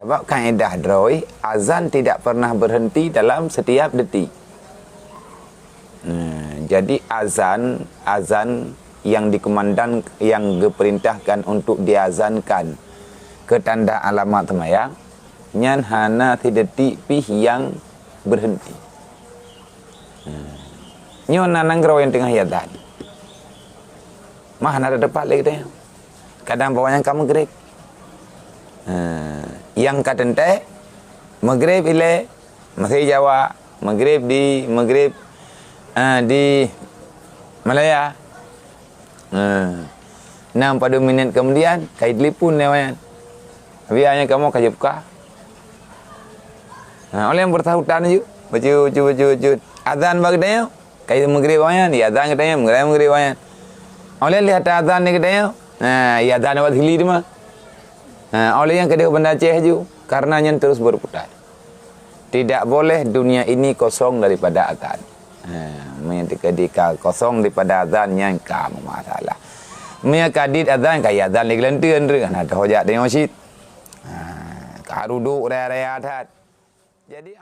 Sebab kaedah droi, azan tidak pernah berhenti dalam setiap detik. Jadi azan yang dikumandang, yang diperintahkan untuk diazankan ke tanda alamat semayang, nyan hana detik pih yang berhenti. Nyo nanang yang tengah azan. Mah ada depan lagi teh. Kadang bawanya kamu gerik. Yang katente maghrib ile masih Jawa, maghrib di Malaya. 6 minit kemudian kai telepon namanya. Biarnya kamu kaji buka. Oleh yang bertahutan je, baju. Azan bagi dia, kai maghrib awanya, dia azan katanya, maghrib awanya. Oleh lihat azan ni katanya, ya azan buat hili dia mah. Oleh yang kedua benda Aceh ju, karenanya terus berputar. Tidak boleh dunia ini kosong daripada azan. Ketika kosong daripada azan yang kamu masalah. Mia kadit azan kaya azan ni gelenteun re, ada hojak dengan masjid. Karuduk raya-raya adat. Jadi